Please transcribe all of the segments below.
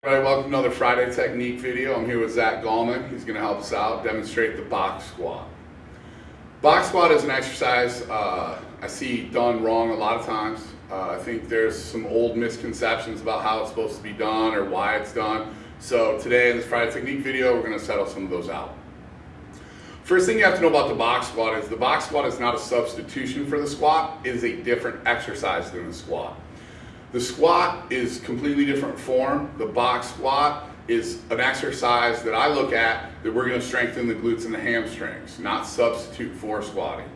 All right, welcome to another Friday Technique video. I'm here with Zach Gallmann. He's going to help us out, demonstrate the box squat. Box squat is an exercise I see done wrong a lot of times. I think there's some old misconceptions about how it's supposed to be done or why it's done. So today in this Friday Technique video, we're going to settle some of those out. First thing you have to know about the box squat is not a substitution for the squat. It is a different exercise than the squat. The squat is completely different form. The box squat is an exercise that I look at that we're going to strengthen the glutes and the hamstrings, not substitute for squatting.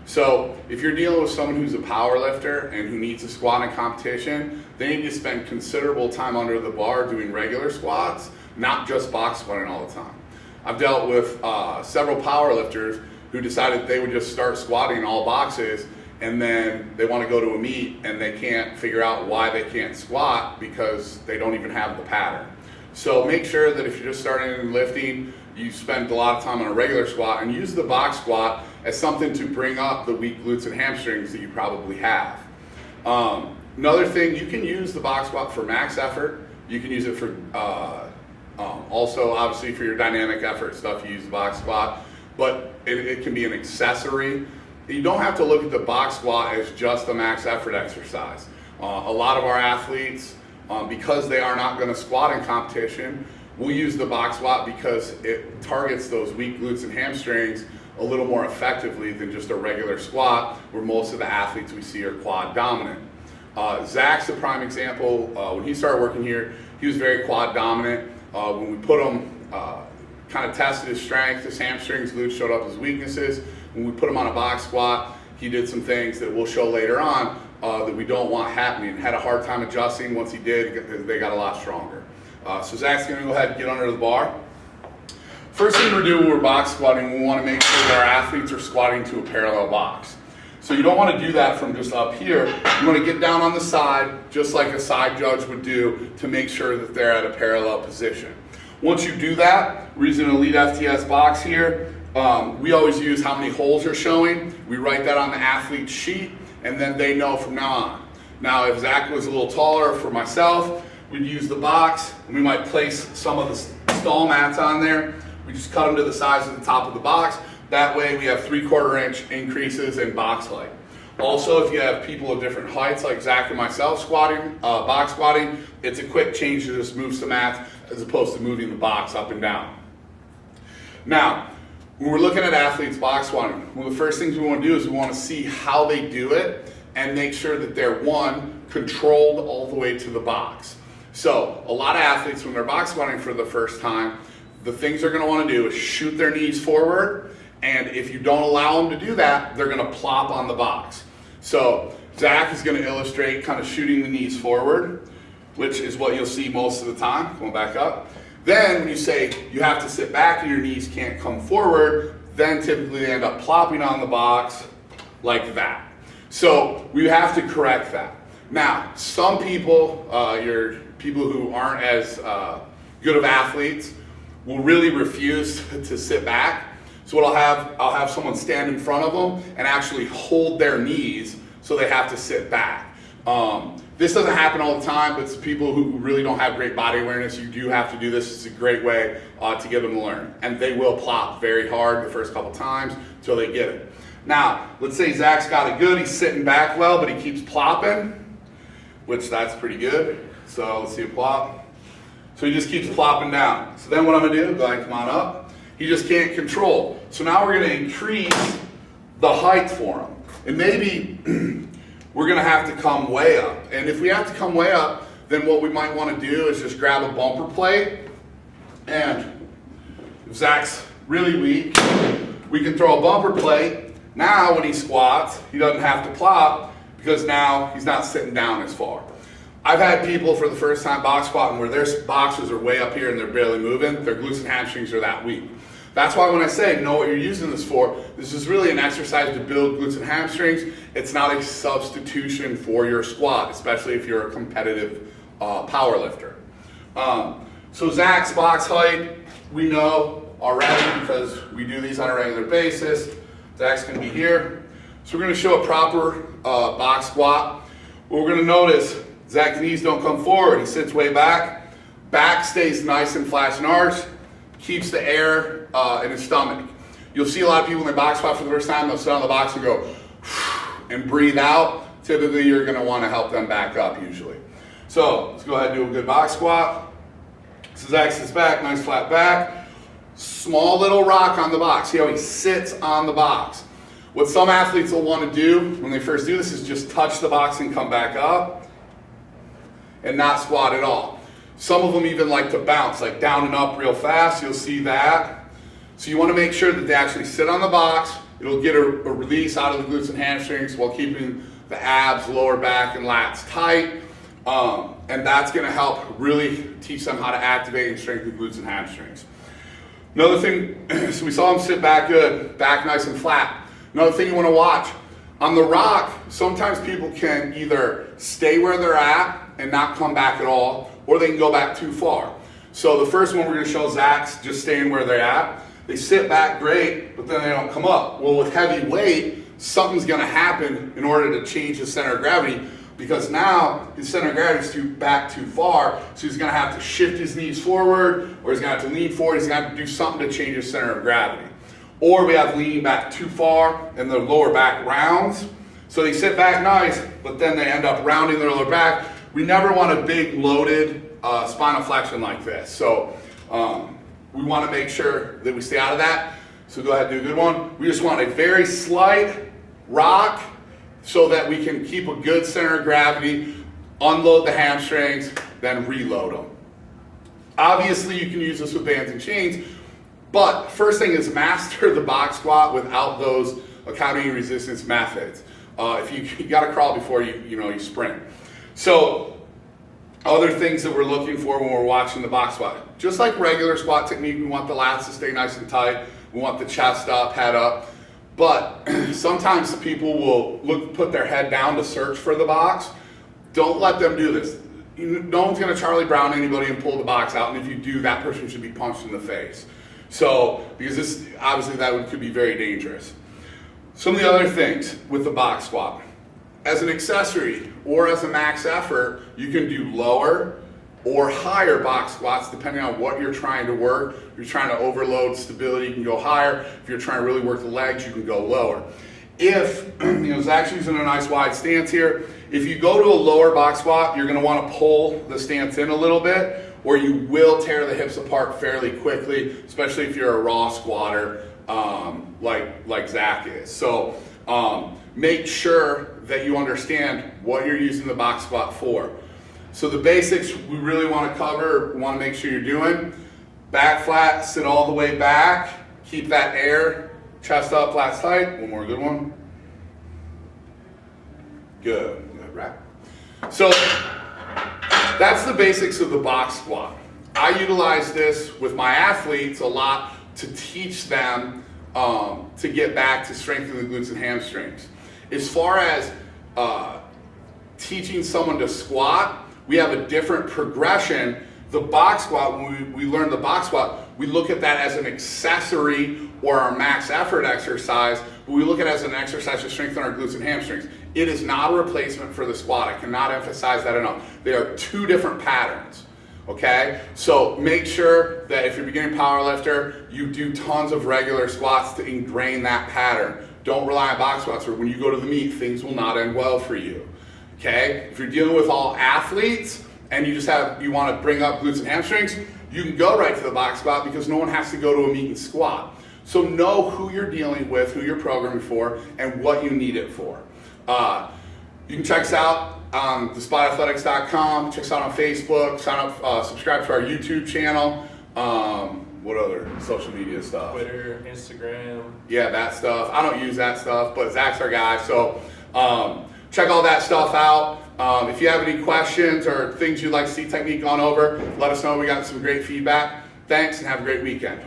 So if you're dealing with someone who's a power lifter and who needs to squat in competition, they need to spend considerable time under the bar doing regular squats, not just box squatting all the time. I've dealt with several power lifters who decided they would just start squatting in all boxes, and then they want to go to a meet and they can't figure out why they can't squat because they don't even have the pattern. So make sure that if you're just starting in lifting, you spend a lot of time on a regular squat and use the box squat as something to bring up the weak glutes and hamstrings that you probably have. Another thing, you can use the box squat for max effort. You can use it for also obviously for your dynamic effort stuff, you use the box squat, but it can be an accessory. You don't have to look at the box squat as just a max effort exercise. A lot of our athletes, because they are not going to squat in competition, will use the box squat because it targets those weak glutes and hamstrings a little more effectively than just a regular squat, where most of the athletes we see are quad dominant. Zach's a prime example. When he started working here, he was very quad dominant. When we put him, kind of tested his strength, his hamstrings, glutes showed up as weaknesses. When we put him on a box squat, he did some things that we'll show later on that we don't want happening. Had a hard time adjusting. Once he did, they got a lot stronger. So Zach's going to go ahead and get under the bar. First thing we do when we're box squatting, we want to make sure that our athletes are squatting to a parallel box. So you don't want to do that from just up here. You want to get down on the side, just like a side judge would do, to make sure that they're at a parallel position. Once you do that, we're using an Elite FTS box here. We always use how many holes are showing. We write that on the athlete's sheet, and then they know from now on. Now, if Zach was a little taller, for myself, we'd use the box, and we might place some of the stall mats on there. We just cut them to the size of the top of the box. That way we have 3/4 inch increases in box height. Also, if you have people of different heights, like Zach and myself squatting, box squatting, it's a quick change to just move some mats as opposed to moving the box up and down. Now, when we're looking at athletes box squatting, one of the first things we want to do is we want to see how they do it and make sure that they're, one, controlled all the way to the box. So a lot of athletes, when they're box squatting for the first time, the things they're going to want to do is shoot their knees forward, and if you don't allow them to do that, they're going to plop on the box. So Zach is going to illustrate kind of shooting the knees forward, which is what you'll see most of the time. Going back up. Then when you say you have to sit back and your knees can't come forward, then typically they end up plopping on the box like that. So we have to correct that. Now, some people, your people who aren't as good of athletes, will really refuse to sit back. So what I'll have someone stand in front of them and actually hold their knees so they have to sit back. This doesn't happen all the time, but it's people who really don't have great body awareness. You do have to do this. It's a great way to get them to learn. And they will plop very hard the first couple times until they get it. Now, let's say Zach's got it good. He's sitting back well, but he keeps plopping, which that's pretty good. So let's see a plop. So he just keeps plopping down. So then what I'm going to do, go ahead, come on up. He just can't control. So now we're going to increase the height for him. And maybe we're going to have to come way up. And if we have to come way up, then what we might want to do is just grab a bumper plate. And if Zach's really weak, we can throw a bumper plate. Now when he squats, he doesn't have to plop because now he's not sitting down as far. I've had people for the first time box squatting where their boxes are way up here and they're barely moving. Their glutes and hamstrings are that weak. That's why when I say know what you're using this for, this is really an exercise to build glutes and hamstrings. It's not a substitution for your squat, especially if you're a competitive power lifter. So Zach's box height, we know already because we do these on a regular basis. Zach's going to be here. So we're going to show a proper box squat. What we're going to notice, Zach's knees don't come forward. He sits way back. Back stays nice and flat and arched, keeps the air in his stomach. You'll see a lot of people in their box squat for the first time, they'll sit on the box and go and breathe out. Typically, you're going to want to help them back up usually. So let's go ahead and do a good box squat. This is X's back, nice flat back. Small little rock on the box. See how he sits on the box. What some athletes will want to do when they first do this is just touch the box and come back up and not squat at all. Some of them even like to bounce, like down and up real fast. You'll see that. So you want to make sure that they actually sit on the box. It'll get a release out of the glutes and hamstrings while keeping the abs, lower back, and lats tight. And that's going to help really teach them how to activate and strengthen the glutes and hamstrings. Another thing, so we saw them sit back good, back nice and flat. Another thing you want to watch, on the rock, sometimes people can either stay where they're at and not come back at all, or they can go back too far. So the first one we're going to show Zach's just staying where they're at. They sit back great, but then they don't come up. Well, with heavy weight, something's going to happen in order to change his center of gravity, because now his center of gravity is back too far, so he's going to have to shift his knees forward, or he's going to have to lean forward. He's going to have to do something to change his center of gravity. Or we have leaning back too far and the lower back rounds. So they sit back nice, but then they end up rounding their lower back. We never want a big loaded spinal flexion like this. So we want to make sure that we stay out of that. So go ahead and do a good one. We just want a very slight rock so that we can keep a good center of gravity, unload the hamstrings, then reload them. Obviously, you can use this with bands and chains, but first thing is master the box squat without those accounting resistance methods. If you got to crawl before you sprint. So other things that we're looking for when we're watching the box squat, just like regular squat technique, we want the lats to stay nice and tight. We want the chest up, head up. But sometimes people will put their head down to search for the box. Don't let them do this. No one's going to Charlie Brown anybody and pull the box out, and if you do, that person should be punched in the face. So, because this, obviously could be very dangerous. Some of the other things with the box squat. As an accessory or as a max effort, you can do lower or higher box squats depending on what you're trying to work. If you're trying to overload stability, you can go higher. If you're trying to really work the legs, you can go lower. If, Zach's using a nice wide stance here, if you go to a lower box squat, you're going to want to pull the stance in a little bit, or you will tear the hips apart fairly quickly, especially if you're a raw squatter like Zach is. So make sure that you understand what you're using the box squat for. So the basics we really want to cover, we want to make sure you're doing back flat, sit all the way back, keep that air, chest up, lats tight. One more good one. Good, right? So that's the basics of the box squat. I utilize this with my athletes a lot to teach them to get back to strengthen the glutes and hamstrings. As far as teaching someone to squat, we have a different progression. The box squat, when we learn the box squat, we look at that as an accessory or our max effort exercise, but we look at it as an exercise to strengthen our glutes and hamstrings. It is not a replacement for the squat. I cannot emphasize that enough. They are two different patterns, okay? So make sure that if you're a beginning powerlifter, you do tons of regular squats to ingrain that pattern. Don't rely on box squats, or when you go to the meet, things will not end well for you, okay? If you're dealing with all athletes and you want to bring up glutes and hamstrings, you can go right to the box squat because no one has to go to a meet and squat. So know who you're dealing with, who you're programming for, and what you need it for. You can check us out on thespotathletics.com, check us out on Facebook, subscribe to our YouTube channel. What other social media stuff? Twitter, Instagram. Yeah, that stuff. I don't use that stuff, but Zach's our guy. So check all that stuff out. If you have any questions or things you'd like to see technique gone over, let us know. We got some great feedback. Thanks and have a great weekend.